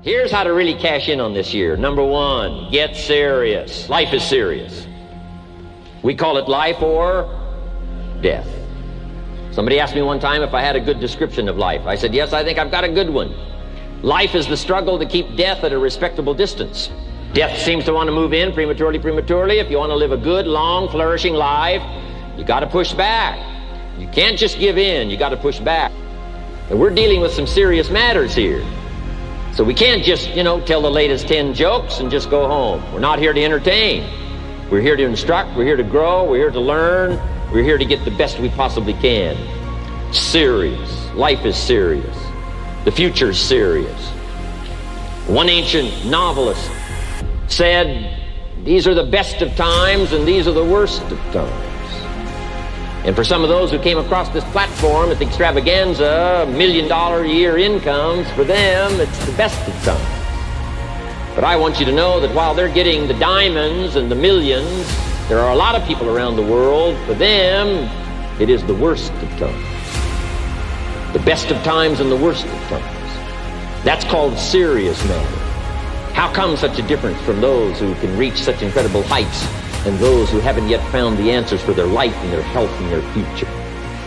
Here's how to really cash in on this year. Number one, get serious. Life is serious. We call it life or death. Somebody asked me one time if I had a good description of life. I said, yes, I think I've got a good one. Life is the struggle to keep death at a respectable distance. Death seems to want to move in prematurely. If you want to live a good, long, flourishing life, you got to push back. You can't just give in. You got to push back. And we're dealing with some serious matters here. So we can't just, tell the latest 10 jokes and just go home. We're not here to entertain. We're here to instruct. We're here to grow. We're here to learn. We're here to get the best we possibly can. Serious. Life is serious. The future is serious. One ancient novelist said, these are the best of times and these are the worst of times. And for some of those who came across this platform at the extravaganza, $1 million a year incomes, for them, it's the best of times. But I want you to know that while they're getting the diamonds and the millions, there are a lot of people around the world, for them, it is the worst of times. The best of times and the worst of times. That's called serious matter. How come such a difference from those who can reach such incredible heights and those who haven't yet found the answers for their life and their health and their future?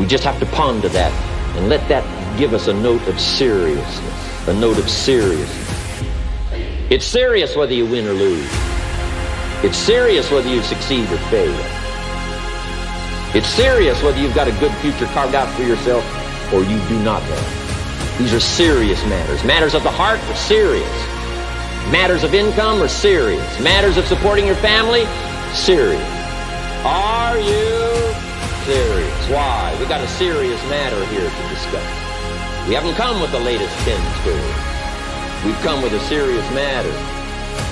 We just have to ponder that and let that give us a note of seriousness, a note of seriousness. It's serious whether you win or lose. It's serious whether you succeed or fail. It's serious whether you've got a good future carved out for yourself or you do not have. These are serious matters. Matters of the heart are serious. Matters of income are serious. Matters of supporting your family, serious. Are you serious? Why? We got a serious matter here to discuss. We haven't come with the latest 10 stories. We've come with a serious matter.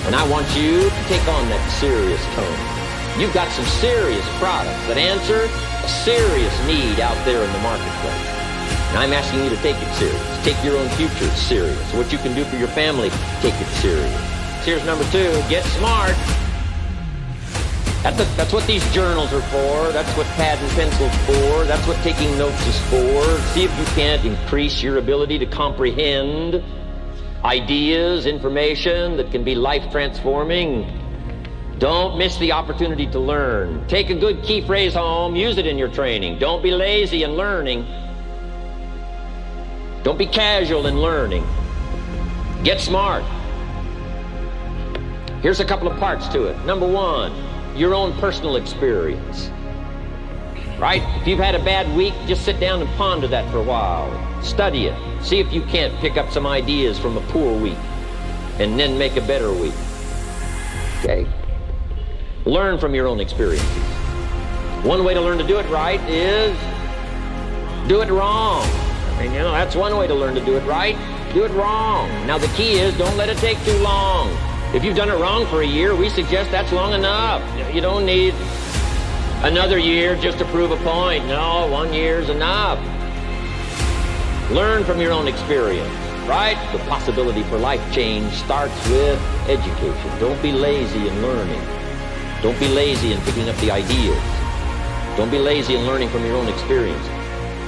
And I want you to take on that serious tone. You've got some serious products that answer a serious need out there in the marketplace. And I'm asking you to take it serious. Take your own future serious. What you can do for your family, take it serious. Here's number two, get smart. That's what these journals are for. That's what pad and pencil's for. That's what taking notes is for. See if you can't increase your ability to comprehend ideas, information that can be life-transforming. Don't miss the opportunity to learn. Take a good key phrase home. Use it in your training. Don't be lazy in learning. Don't be casual in learning. Get smart. Here's a couple of parts to it. Number one, your own personal experience. Right? If you've had a bad week, just sit down and ponder that for a while. Study it. See if you can't pick up some ideas from a poor week and then make a better week. Okay? Learn from your own experiences. One way to learn to do it right is do it wrong. I mean, that's one way to learn to do it right. Do it wrong. Now, the key is don't let it take too long. If you've done it wrong for a year, we suggest that's long enough. You don't need another year just to prove a point. No, 1 year's enough. Learn from your own experience, right? The possibility for life change starts with education. Don't be lazy in learning. Don't be lazy in picking up the ideas. Don't be lazy in learning from your own experience.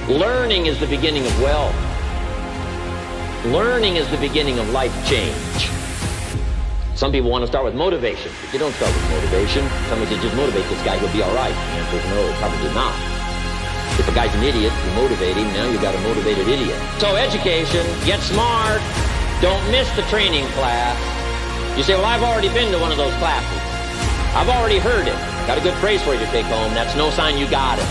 Learning is the beginning of wealth. Learning is the beginning of life change. Some people want to start with motivation, but you don't start with motivation. Somebody says, just motivate this guy, he'll be all right. The answer is no, probably not. If a guy's an idiot, you motivate him, now you've got a motivated idiot. So education, get smart. Don't miss the training class. You say, well, I've already been to one of those classes. I've already heard it. Got a good phrase for you to take home. That's no sign you got it.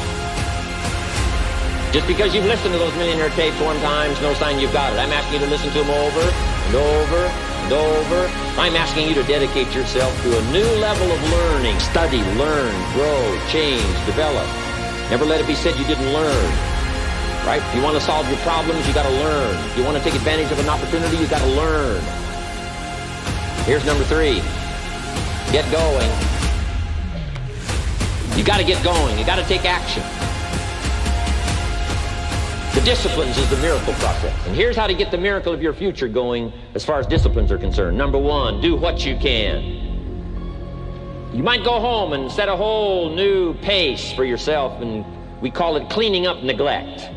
Just because you've listened to those millionaire tapes one time is no sign you've got it. I'm asking you to listen to them over and over and over. I'm asking you to dedicate yourself to a new level of learning. Study, learn, grow, change, develop. Never let it be said you didn't learn. Right? If you want to solve your problems, you got to learn. If you want to take advantage of an opportunity, you got to learn. Here's number three. Get going. You got to get going. You got to take action. The disciplines is the miracle process. And here's how to get the miracle of your future going as far as disciplines are concerned. Number one, do what you can. You might go home and set a whole new pace for yourself, and we call it cleaning up neglect.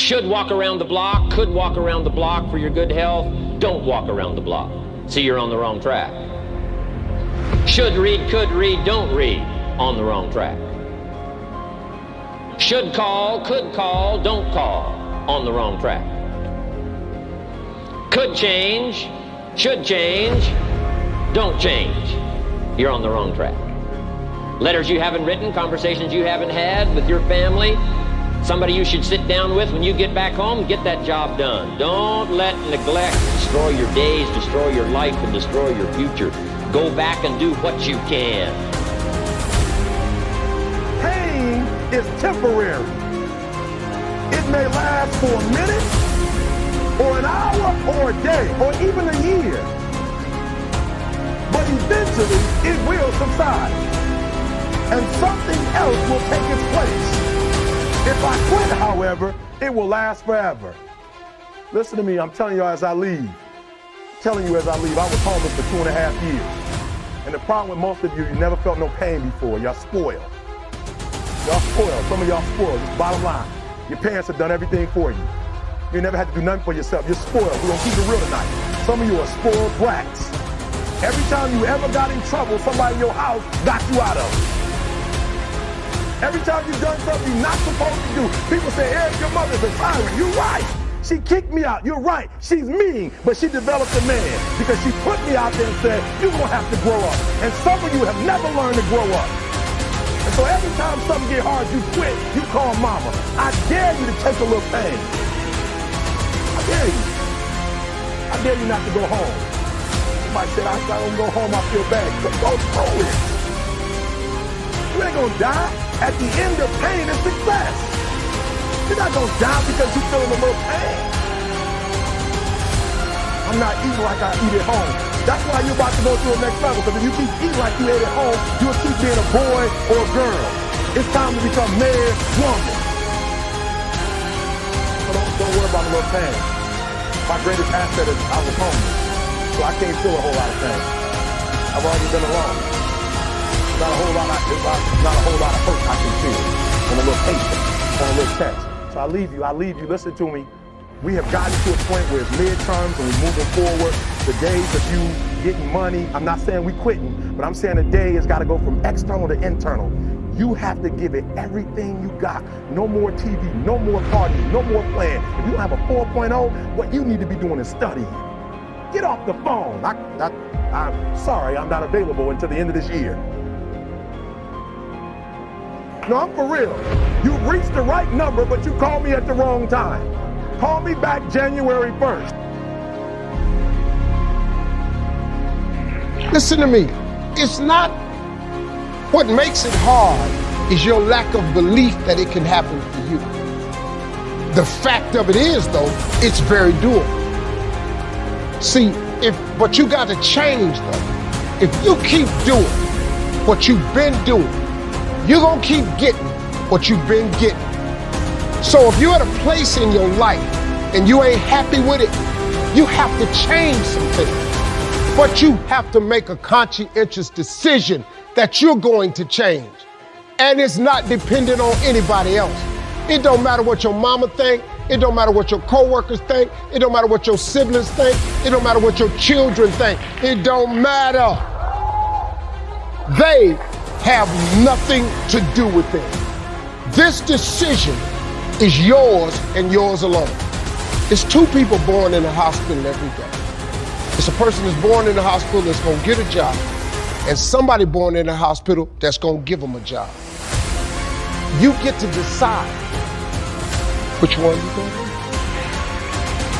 Should walk around the block, could walk around the block for your good health. Don't walk around the block. See, you're on the wrong track. Should read, could read, don't read. On the wrong track. Should call, could call, don't call. On the wrong track. Could change, should change, don't change. You're on the wrong track. Letters you haven't written, conversations you haven't had with your family, somebody you should sit down with when you get back home, get that job done. Don't let neglect destroy your days, destroy your life, and destroy your future. Go back and do what you can. Pain is temporary. It may last for a minute, or an hour, or a day, or even a year. But eventually, it will subside, and something else will take its place. If I quit, however, it will last forever. Listen to me, I'm telling you as I leave. I was homeless for 2.5 years. And the problem with most of you, you never felt no pain before. Y'all spoiled. Y'all spoiled. Some of y'all spoiled. Just bottom line. Your parents have done everything for you. You never had to do nothing for yourself. You're spoiled. We're going to keep it real tonight. Some of you are spoiled brats. Every time you ever got in trouble, somebody in your house got you out of it. Every time you've done something you're not supposed to do, people say, Eric, your mother's a tyrant. You're right. She kicked me out. You're right. She's mean, but she developed a man because she put me out there and said, you're going to have to grow up. And some of you have never learned to grow up. And so every time something get hard, you quit. You call mama. I dare you to take a little pain. I dare you. I dare you not to go home. Somebody said, I don't go home, I feel bad. Go through it. You ain't going to die. At the end of pain is success. You're not going to die because you're feeling a little pain. I'm not eating like I eat at home. That's why you're about to go to the next level, because if you keep eating like you ate at home, you'll keep being a boy or a girl. It's time to become man, woman. So don't worry about a little pain. My greatest asset is I was homeless, so I can't feel a whole lot of pain. I've already been alone. Not a whole lot of hurt I can feel on a little patient, on a little test. So I leave you, listen to me. We have gotten to a point where it's midterms and we're moving forward. The days of you getting money, I'm not saying we quitting, but I'm saying the day has got to go from external to internal. You have to give it everything you got. No more TV, no more parties, no more playing. If you don't have a 4.0, what you need to be doing is studying. Get off the phone. I'm sorry, I'm not available until the end of this year. No, I'm for real. You reached the right number, but you called me at the wrong time. Call me back January 1st. Listen to me. It's not what makes it hard is your lack of belief that it can happen for you. The fact of it is, though, it's very doable. See, but you got to change, though. If you keep doing what you've been doing, you're going to keep getting what you've been getting. So if you're at a place in your life and you ain't happy with it, you have to change some things. But you have to make a conscientious decision that you're going to change. And it's not dependent on anybody else. It don't matter what your mama think. It don't matter what your coworkers think. It don't matter what your siblings think. It don't matter what your children think. It don't matter. They have nothing to do with it. This decision is yours and yours alone. It's two people born in a hospital every day. It's a person that's born in a hospital that's gonna get a job, and somebody born in a hospital that's gonna give them a job. You get to decide which one you're gonna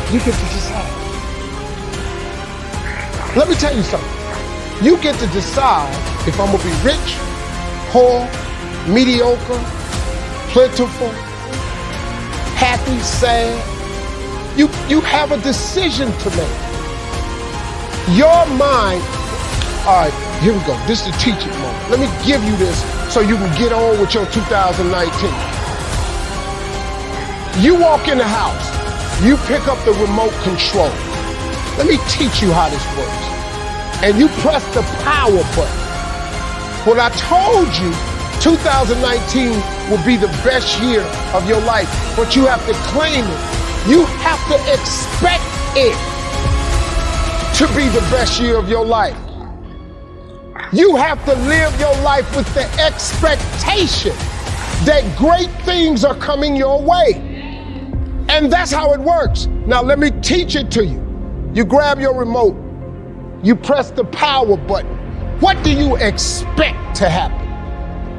do. You get to decide. Let me tell you something. You get to decide if I'm gonna be rich, poor, mediocre, plentiful, happy, sad. You have a decision to make. Your mind, all right, here we go. This is the teaching moment. Let me give you this so you can get on with your 2019. You walk in the house, you pick up the remote control. Let me teach you how this works. And you press the power button. When I told you 2019 will be the best year of your life, but you have to claim it. You have to expect it to be the best year of your life. You have to live your life with the expectation that great things are coming your way. And that's how it works. Now let me teach it to you. You grab your remote, you press the power button. What do you expect to happen?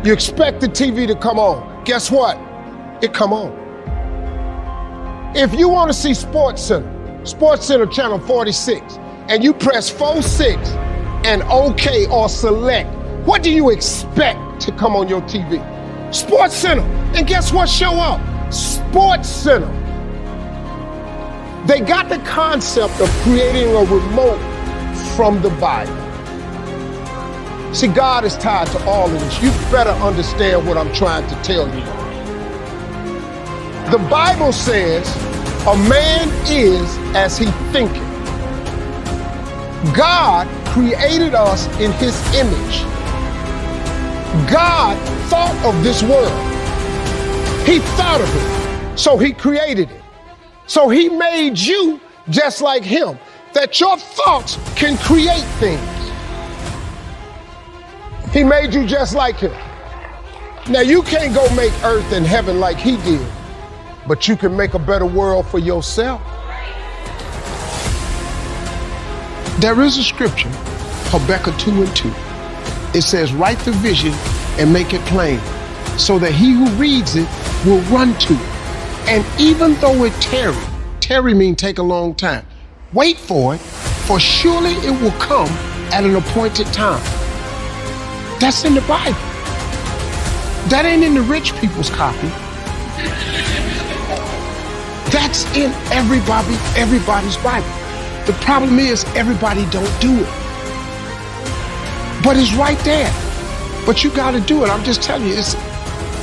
You expect the TV to come on. Guess what? It come on. If you want to see Sports Center channel 46, and you press 46 and OK or select, what do you expect to come on your TV? Sports Center. And guess what show up? Sports Center. They got the concept of creating a remote from the Bible. See, God is tied to all of this. You better understand what I'm trying to tell you. The Bible says a man is as he thinketh. God created us in his image. God thought of this world. He thought of it, so he created it. So he made you just like him, that your thoughts can create things. He made you just like him. Now you can't go make earth and heaven like he did, but you can make a better world for yourself. There is a scripture, Habakkuk 2:2. It says, write the vision and make it plain, so that he who reads it will run to it. And even though it tarry means take a long time, wait for it, for surely it will come at an appointed time. That's in the Bible. That ain't in the rich people's copy. That's in everybody's Bible. The problem is everybody don't do it. But it's right there. But you gotta do it. I'm just telling you,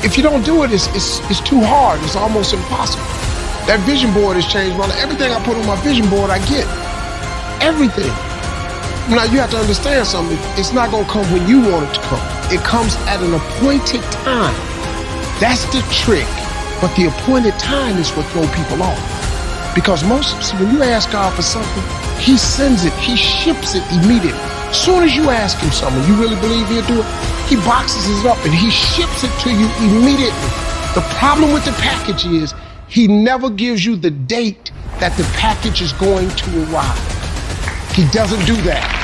if you don't do it, it's too hard. It's almost impossible. That vision board has changed my life. Everything I put on my vision board, I get. Everything. Now you have to understand something. It's not gonna come when you want it to come. It comes at an appointed time. That's the trick. But the appointed time is what throws people off. Because when you ask God for something, he sends it, he ships it immediately. As soon as you ask him something, you really believe he'll do it, he boxes it up and he ships it to you immediately. The problem with the package is he never gives you the date that the package is going to arrive. He doesn't do that.